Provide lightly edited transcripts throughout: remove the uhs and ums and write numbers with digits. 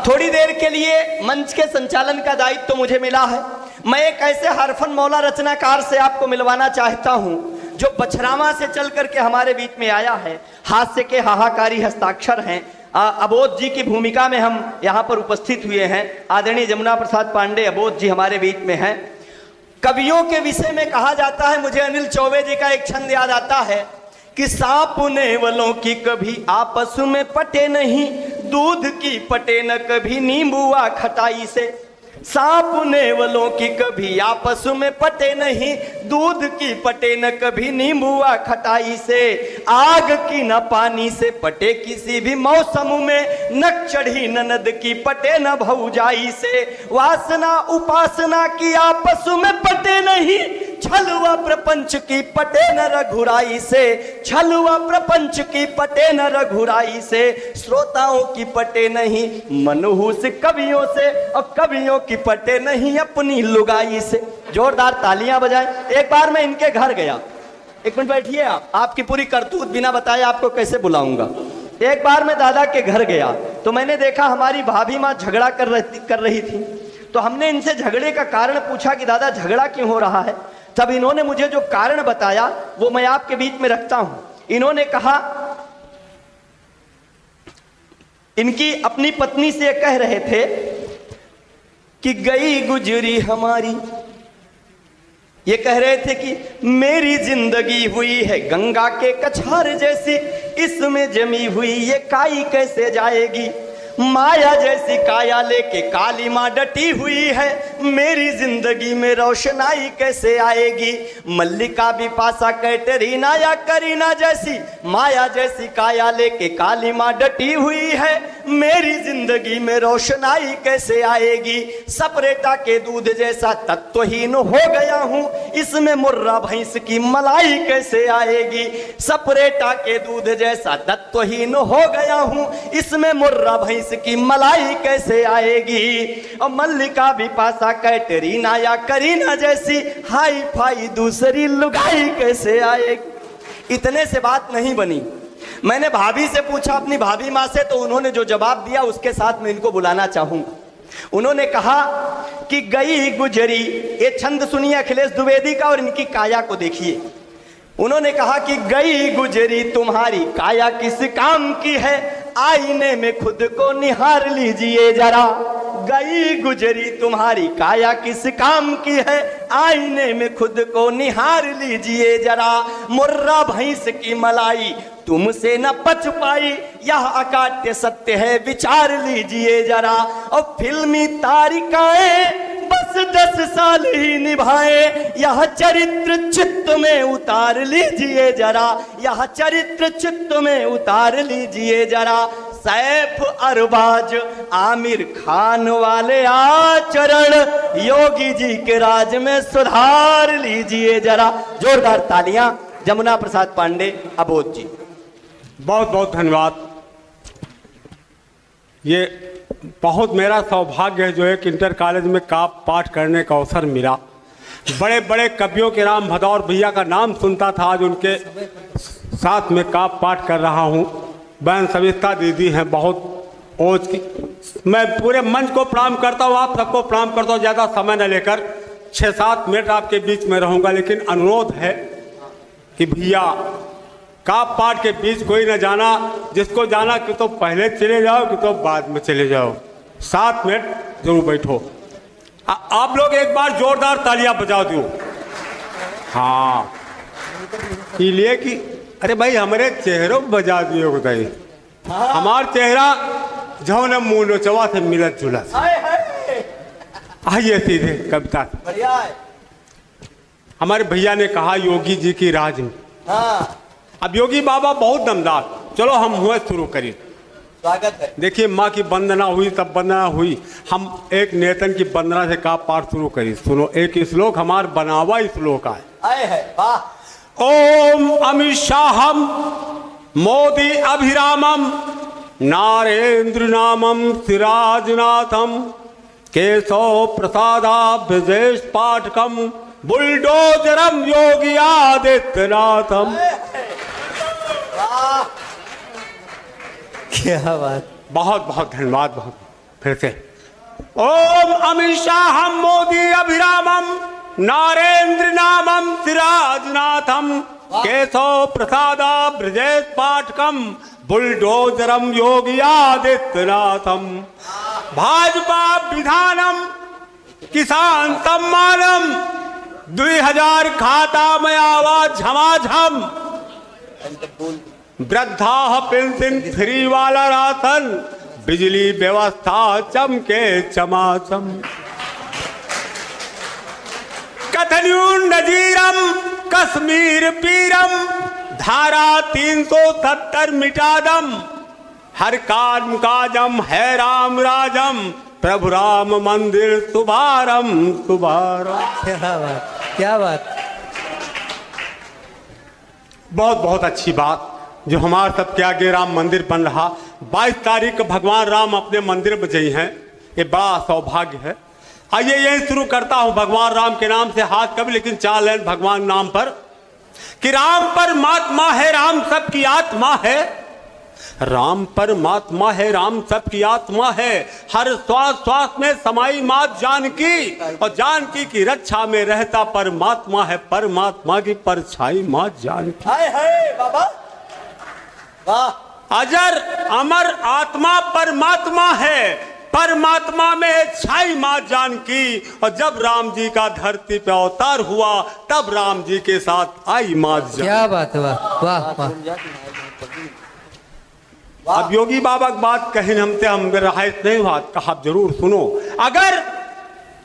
थोड़ी देर के लिए मंच के संचालन का दायित्व तो मुझे मिला है। मैं एक ऐसे हरफन मौला रचनाकार से आपको मिलवाना चाहता हूं जो बछरावा से चल करके हमारे बीच में आया है। हास्य के हाहाकारी हस्ताक्षर हैं। अबोध जी की भूमिका में हम यहाँ पर उपस्थित हुए हैं। आदरणीय जमुना प्रसाद पांडे अबोध जी हमारे बीच में हैं। कवियों के विषय में कहा जाता है, मुझे अनिल चौबे जी का एक छंद याद आता है कि सांप नेवलों की कभी आपस में पटे नहीं, दूध की पटे न कभी नींबुआ खटाई से। सांप नेवलों की कभी आपस में पटे नहीं, दूध की पटे न कभी नींबुआ खटाई से। आग की न पानी से पटे किसी भी मौसम में, नक चढ़ी ननद की पटे न भौजाई से। वासना उपासना की आपस में पटे नहीं, छलवा प्रपंच की पटे न रघुराई से। छलवा प्रपंच की पटे न रघुराई से। श्रोताओं की पटे नहीं मनहूस कवियों से, और कवियों की पटे नहीं अपनी लुगाई से। जोरदार तालियां बजाएं। एक बार मैं इनके घर गया, एक मिनट बैठिए आप, आपकी पूरी करतूत बिना बताए आपको कैसे बुलाऊंगा। एक बार मैं दादा के घर गया तो मैंने देखा हमारी भाभी माँ झगड़ा कर रही थी। तो हमने इनसे झगड़े का कारण पूछा कि दादा झगड़ा क्यों हो रहा है। तब इन्होंने मुझे जो कारण बताया वो मैं आपके बीच में रखता हूं। इन्होंने कहा, इनकी अपनी पत्नी से कह रहे थे कि गई गुजरी हमारी, ये कह रहे थे कि मेरी जिंदगी हुई है गंगा के कछार जैसी, इसमें जमी हुई ये काई कैसे जाएगी। माया जैसी काया लेके काली माँ डटी हुई है, मेरी जिंदगी में रोशनाई कैसे आएगी। मल्लिका बिपाशा कैटरीना या करीना जैसी, माया जैसी काया लेके काली माँ डटी हुई है, मेरी जिंदगी में रोशनाई कैसे आएगी। सपरेटा के दूध जैसा तत्वहीन हो गया हूँ, इसमें मुर्रा भैंस की मलाई कैसे आएगी। सपरेटा के दूध जैसा तत्वहीन हो गया हूँ, इसमें मुर्रा भैंस की मलाई कैसे आएगी। और मल्लिका बिपाशा कैटरीना या करीना जैसी हाई फाई दूसरी लुगाई कैसे आएगी। इतने से बात नहीं बनी। मैंने भाभी से पूछा, अपनी भाभी माँ से, तो उन्होंने जो जवाब दिया उसके साथ मैं इनको बुलाना चाहूंगा। उन्होंने कहा कि गई गुजरी, ये छंद सुनिए अखिलेश द्विवेदी का और इनकी काया को देखिए। उन्होंने कहा कि गई गुजरी तुम्हारी काया किस काम की है, आईने में खुद को निहार लीजिए जरा। गई गुजरी तुम्हारी काया किस काम की है, आईने में खुद को निहार लीजिए जरा। मुर्रा भैंस की मलाई तुमसे न पच पाई, यह अकाट्य सत्य है विचार लीजिए जरा। और फिल्मी तारिकाएं बस 10 साल ही निभाए, यह चरित्र चित्त में उतार लीजिए जरा। यह चरित्र चित्त में उतार लीजिए जरा। सैफ अरबाज आमिर खान वाले आचरण, योगी जी के राज में सुधार लीजिए जरा। जोरदार तालियां जमुना प्रसाद पांडे अबोध जी। बहुत बहुत धन्यवाद। ये बहुत मेरा सौभाग्य है जो एक इंटर कॉलेज में काव्य पाठ करने का अवसर मिला। बड़े बड़े कवियों के राम भदौर भैया का नाम सुनता था, आज उनके साथ में काव्य पाठ कर रहा हूँ। बहन सविता दीदी हैं बहुत ओज की। मैं पूरे मंच को प्रणाम करता हूँ, आप सबको प्रणाम करता हूँ। ज़्यादा समय न लेकर 6-7 मिनट आपके बीच में रहूँगा, लेकिन अनुरोध है कि भैया काव्य पाठ के बीच कोई न जाना, जिसको जाना कि तो पहले चले जाओ कि तो बाद में चले जाओ। 7 मिनट जरूर बैठो। आप लोग एक बार जोरदार तालियां बजा दो। हाँ, इसलिए कि अरे भाई हमारे चेहरों बजा दियो बताइए। हमार चेहरा जो न मुँह नोचवा से मिलत जुलत। आइए सीधे कविता। हमारे भैया ने कहा योगी जी की राज में। अब योगी बाबा बहुत दमदार। चलो हम हुए शुरू करिए। स्वागत है। देखिए माँ की वंदना हुई तब वंदना हुई, हम एक नेतन की वंदना से का पाठ शुरू करिए। सुनो, एक श्लोक हमार बनावा श्लोक है। वाह। ओम अमित शाहम मोदी अभिरामम नारेंद्र नामम सिराजनाथम केशव प्रसादाभ्यदेश पाठकम बुलडोजरम योगी आदित्यनाथम। क्या बात। बहुत बहुत धन्यवाद। बहुत फिर से ओम अमित शाहम मोदी अभिरामम नारेंद्र नामम सिराजनाथम केशव प्रसादा ब्रजेश पाठकम बुलडोजरम योगी आदित्यनाथम भाजपा विधानम किसान सम्मानम 2000 खाता में आवाज झमाझम वृद्धा पेंशन फ्री वाला राशन बिजली व्यवस्था चमके चमाचम कथन्यून नजीरम कश्मीर पीरम धारा 370 मिटादम हर काम काजम है राम राजम प्रभु राम मंदिर सुभारम सुभारम। क्या बात। बहुत बहुत अच्छी बात जो हमारे सबके आगे राम मंदिर बन रहा। 22 तारीख को भगवान राम अपने मंदिर में गए हैं, ये बड़ा सौभाग्य है। आइए यही शुरू करता हूं भगवान राम के नाम से हाथ कभी, लेकिन 4 लाइन भगवान नाम पर कि राम परमात्मा है, राम सबकी आत्मा है। राम परमात्मा है, राम सबकी आत्मा है। हर श्वास श्वास में समाई मात जानकी, और जानकी की रक्षा में रहता परमात्मा है। परमात्मा की परछाई मात जानकी। हाय हाय बाबा वाह। अजर अमर आत्मा परमात्मा है, परमात्मा में छाई मां जानकी। और जब राम जी का धरती पे अवतार हुआ तब राम जी के साथ आई मां जानकी। क्या बात है, वाह वाह वाह। अब योगी बाबा की बात कहीं हमसे हम रहायत नहीं हुआ, कहा आप जरूर सुनो। अगर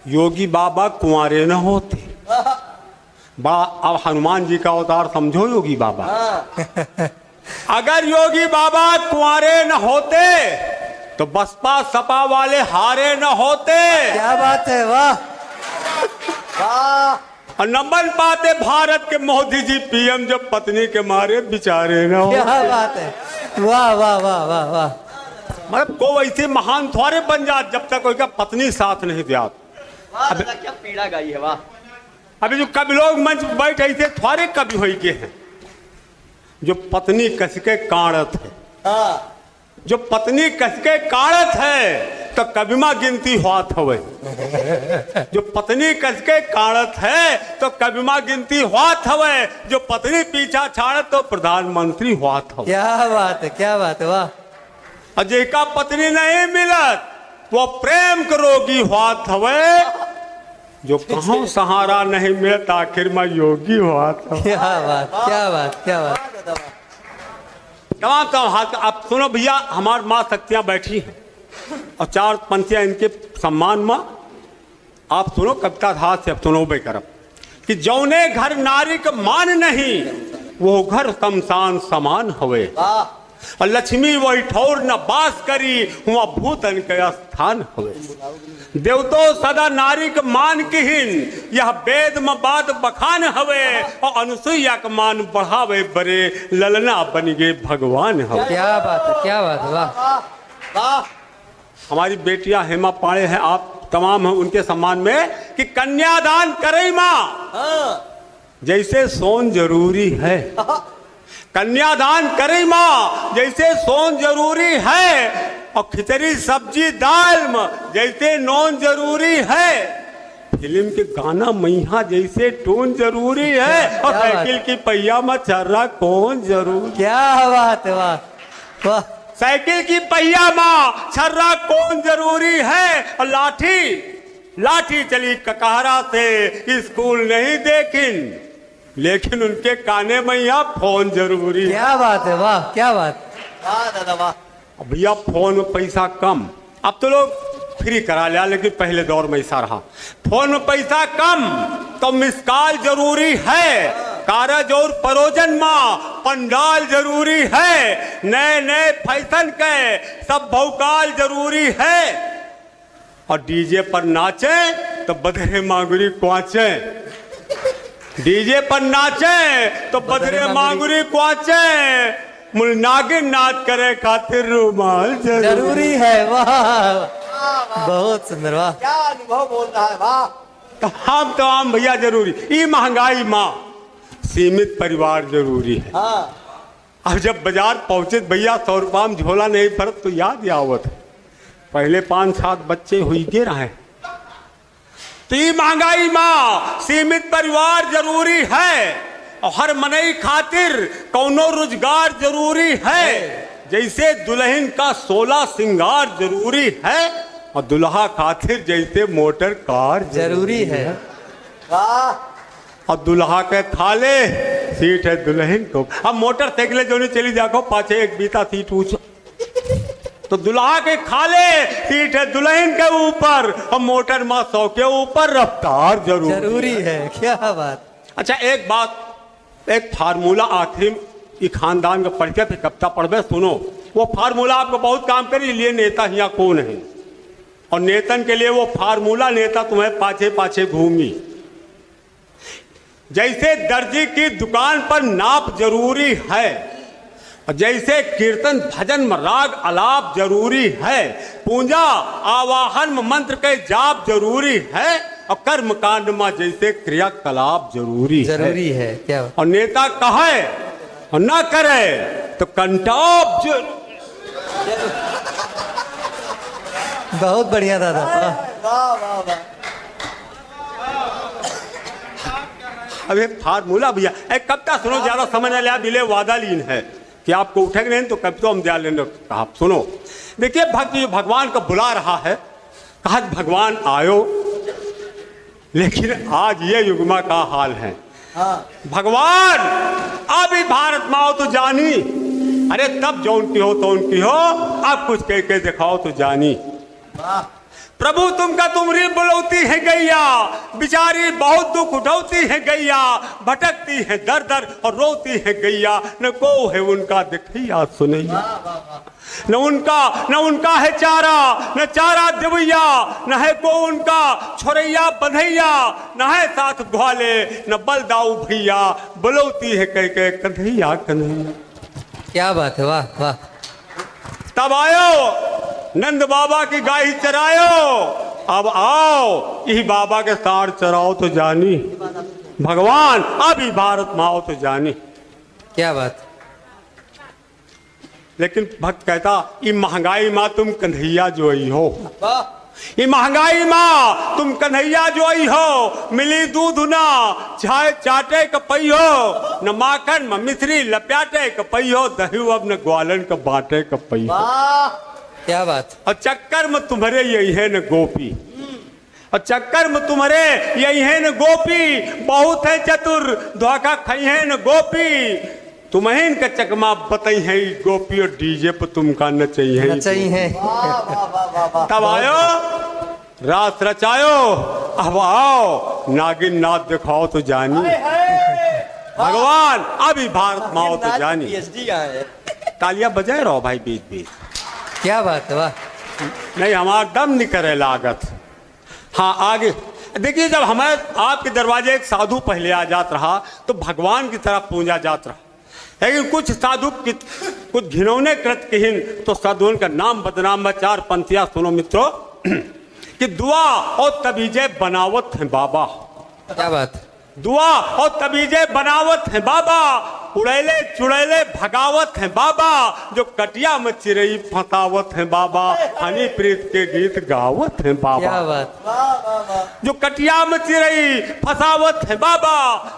योगी बाबा कुंवारे न होते, अब हनुमान जी का अवतार समझो योगी बाबा। अगर योगी बाबा कुंवारे न होते तो बसपा सपा वाले हारे न होते। क्या बात है, वाह और न बन पाते भारत के मोदी जी पीएम जो पत्नी के मारे बेचारे न हो। क्या बात है, वाह वाह वाह वाह वाह। मतलब को वैसे महान थोड़े बन जात जब तक कोई का पत्नी साथ नहीं दिया। वाह दादा क्या पीड़ा गाई है वाह। अभी जो कभी लोग मंच बैठ ऐसे थोड़े कभी हो के हैं जो पत्नी कसके काड़त है। हाँ। जो पत्नी कसके काड़त है तो कभी मां गिनती होत हवे। जो पत्नी कसके काड़त है तो कभी मां गिनती होत हवे। जो पत्नी पीछा छाड़त तो प्रधानमंत्री होत हवे। क्या बात है, क्या बात है, वाह। और जेका पत्नी नहीं मिलत वो प्रेम के रोगी होत हवे। जो कहाँ सहारा नहीं मिलता आखिर में योगी होत हवे। क्या बात, क्या बात, क्या बात। तमाम हाथ। आप सुनो भैया, हमारी माँ शक्तियाँ बैठी हैं और 4 पंक्तियाँ इनके सम्मान में आप सुनो। कविता हाथ से अब सुनो बेकरम कि जौने घर नारी का मान नहीं वो घर शमशान समान हवे। और लक्ष्मी वही ठौर न बास करी हुआ भूतन के स्थान हवे। देवतो सदा नारी के मान किहिन यह वेद में बात बखान हवे। और अनुसुईया का मान बढ़ावे बरे ललना बन गए भगवान हवे। क्या बात है, क्या बात है, वाह वाह। हमारी बेटियां हेमा पाड़े हैं, आप तमाम हैं उनके सम्मान में कि कन्यादान करे माँ जैसे सोन जरूरी है। कन्यादान करे माँ जैसे सोन जरूरी है। और खिचड़ी सब्जी दाल में जैसे नोन जरूरी है। फिल्म के गाना मैया जैसे टोन जरूरी है। और साइकिल की पहिया में चर्रा कौन जरूरी। क्या बात है, वाह वाह। साइकिल की पहिया में छर्रा कौन जरूरी है। और लाठी चली ककहरा से स्कूल नहीं देखिन लेकिन उनके काने में यहाँ फोन जरूरी है। क्या बात है, वाह क्या बात। वाह दादा वाह। भैया फोन में पैसा कम, अब तो लोग फ्री करा लिया, लेकिन पहले दौर में ऐसा रहा। फोन में पैसा कम तो मिस कॉल जरूरी है। कारज और परोजन माँ पंडाल जरूरी है। नए नए फैशन के सब भौकाल जरूरी है। और डीजे पर नाचे तो बधरे मांगुरी क्वाचे। डीजे पर नाचे तो बधरे मांगुरी क्वाचे। मुल नागिन नाच करे खातिर रुमाल जरूरी है, वाह बहुत सुंदर, वाह। क्या अनुभव बोल रहा है वाह। तो हम तो आम भैया जरूरी। ये महंगाई माँ सीमित परिवार जरूरी है। हाँ। अब जब बाजार पहुंचे भैया 100 रुपया में झोला नहीं फर्क तो याद आवत है पहले 5-7 बच्चे हुई के रहे। तो ये महंगाई माँ सीमित परिवार जरूरी है और हर मनई खातिर कौनो रोजगार जरूरी है। जैसे दुल्हन का 16 श्रृंगार जरूरी है और दुल्हा खातिर जैसे मोटर कार जरूरी है। और दुल्हा के थाले सीट है दुल्हन को। अब मोटरसाइकिल जो नहीं चली जाको पाछे एक बीता सीट ऊंचा, तो दुल्हा के खाले सीट है दुल्हन के ऊपर और मोटर माँ 100 के ऊपर रफ्तार जरूरी है। क्या बात। अच्छा एक बात, एक फार्मूला आखिरी ये खानदान का परिचय पे कविता पढ़वे सुनो। वो फार्मूला आपको बहुत काम करे, लिए नेता यहाँ कौन है और नेतन के लिए वो फार्मूला नेता तुम्हें पाछे पाछे घूमी। जैसे दर्जी की दुकान पर नाप जरूरी है, जैसे कीर्तन भजन में राग अलाप जरूरी है, पूजा आवाहन में मंत्र के जाप जरूरी है और कर्म कांड में जैसे क्रियाकलाप जरूरी है। क्या और नेता कहे और ना करे तो कंटाप बहुत बढ़िया दादा। अबे फार्मूला भैया एक कविता सुनो, ज्यादा समझ न लिया बिले वादा लीन है कि आपको उठेंगे नहीं तो कभी तो हम जा लेंगे। आप सुनो, देखिए भक्त जो भगवान को बुला रहा है, कहा भगवान आयो, लेकिन आज ये युग्मा का हाल है। भगवान अभी भारत में आओ तो जानी, अरे तब जो उनकी हो तो उनकी हो, अब कुछ कह के दिखाओ तो जानी। प्रभु तुमका तुमरी बुलौती है गैया, बिचारी बहुत दुख उठौती है गैया, भटकती है दर दर और रोती है गैया, न को है उनका दिखैया सुनैया, न उनका है चारा, न चारा देवैया, न है को उनका छोरैया बंधैया, न है साथ ग्वाले न बलदाऊ भैया, बुलौती है कह के कन्हैया कन्हैया। क्या बात है, वाह वाह। तब आयो नंद बाबा की गाय चरायो, अब आओ यही बाबा के सार चराओ तो जानी, भगवान अभी भारत में आओ तो जानी। क्या बात। लेकिन भक्त कहता ये महंगाई माँ तुम कन्हैया जो आई हो, ये महंगाई माँ तुम कन्हैया जो आई हो, मिली दूध ना चाय चाटे कपई हो, न माखन में मिश्री लप्याटे कपई हो, दही अब न ग्वालन का बाटे कपई हो। क्या बात। और चक्कर में तुम्हारे यही है न गोपी, और चक्कर में तुम्हारे यही है न गोपी, बहुत है चतुर धोखा खाई है न गोपी, तुम्हें इनका चकमा बताई है गोपी और डीजे पर तुमका नचई है। तब आयो रात रचायो, अब आओ नागिन नाच दिखाओ तो जानी, भगवान अभी भारत माओ तो जानी। तालियां बजाए रहो भाई बीच बीच। क्या बात है, वाह। नहीं हमारा दम नहीं करे लागत। हाँ आगे देखिए, जब हमारे आपके दरवाजे एक साधु पहले आ जात रहा तो भगवान की तरफ पूजा जात रहा, लेकिन कुछ साधु कुछ घिनौने कृतहीन तो साधुओं का नाम बदनाम में 4 पंक्तियां सुनो मित्रों कि दुआ और तबीजे बनावत है बाबा। क्या बात। दुआ और तबीजे बनावत है बाबा, उड़ैले चुड़ैले भगावत है बाबा, जो कटिया में चिरई फंसावत है बाबा, हनी प्रीत के गीत गावत है बाबा। क्या बात। जो कटिया में चिरई फंसावत है बाबा,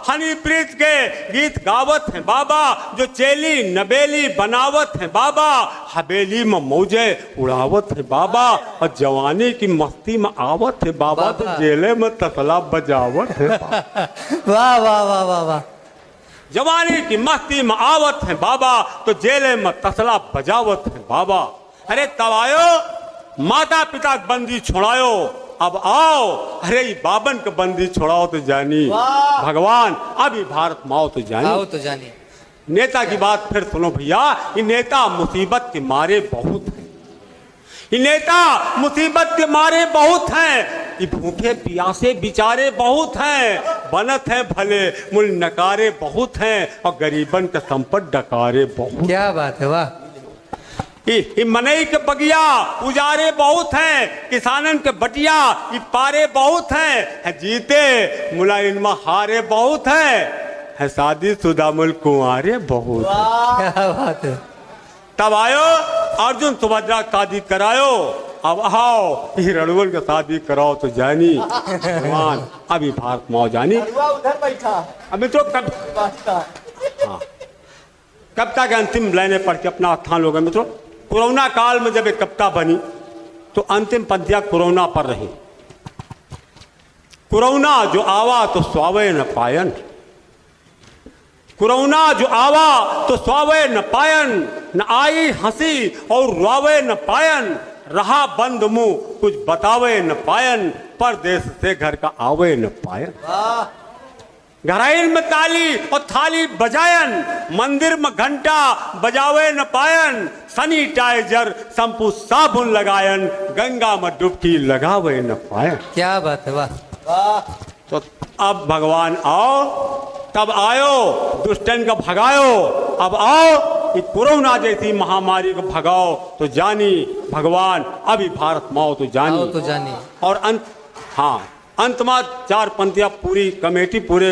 हनी प्रीत के गीत गावत है बाबा, जो चेली नबेली बनावत है बाबा, हवेली में मौजे उड़ावत है बाबा, और जवानी की मस्ती में आवत है बाबा, तो जेले में तसला बजावत है बाबा। वाह वाह वाह वाह वाह। जवानी की मस्ती में आवत है बाबा, तो जेले में तसला बजावत है बाबा। अरे तब आयो माता पिता बंदी छोड़ायो, अब आओ अरे बाबन का बंदी छोड़ाओ तो जानी, भगवान अभी भारत माओ तो जानी। आओ तो जानी। नेता की बात फिर सुनो भैया, ये नेता मुसीबत के मारे बहुत हैं, ये नेता मुसीबत के मारे बहुत हैं, ये भूखे प्यासे बिचारे बहुत हैं, बनत हैं भले मुल नकारे बहुत हैं, और गरीबन के संपत डकारे बहुत। क्या बात है, वाह। ये मनई के बगिया उजारे बहुत हैं, किसानन के बटिया ये पारे बहुत हैं, जीते मुला इनमें हारे बहुत हैं, शादी शुदा मुल कुंवारे बहुत। क्या बात है। तब आयो अर्जुन सुभद्रा शादी करायो, अब आओ हिरणवल के शादी कराओ तो जानी भगवान अभी भारत माओ जानी। उधर बैठा अभी तो कब हाँ कब तक अंतिम लाइनें पढ़ के अपना स्थान लोगे मित्रों। कोरोना काल में जब एक कविता बनी तो अंतिम पंक्तियां कोरोना पर रही। कोरोना जो आवा तो स्वावे न पायन, कोरोना जो आवा तो स्वावे न पायन, न आई हंसी और रुआवे न पायन, रहा बंद मुंह कुछ बतावे न पायन, परदेश से घर का आवे न पायन। घराइन में ताली और थाली बजायन, मंदिर में घंटा बजावे न पायन, सैनिटाइजर शैम्पू साबुन लगायन, गंगा में डुबकी लगावे न पायन। क्या बात है, वाह। तो अब भगवान आओ, तब आयो दुष्टन का भगायो, अब आओ कि कोरोना जैसी महामारी को भगाओ तो जानी भगवान अभी भारत माओ तो जानी। आओ तो जानी। और अंत हाँ अंत में 4 पंक्तियां पूरी कमेटी पूरे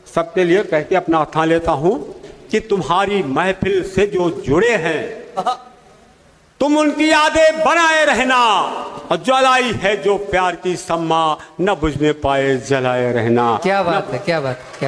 सबके लिए कह के अपना स्थान लेता हूं कि तुम्हारी महफिल से जो जुड़े हैं तुम उनकी यादें बनाए रहना, और जलाई है जो प्यार की सम्मा न बुझने पाए जलाए रहना। क्या बात है, क्या बात, क्या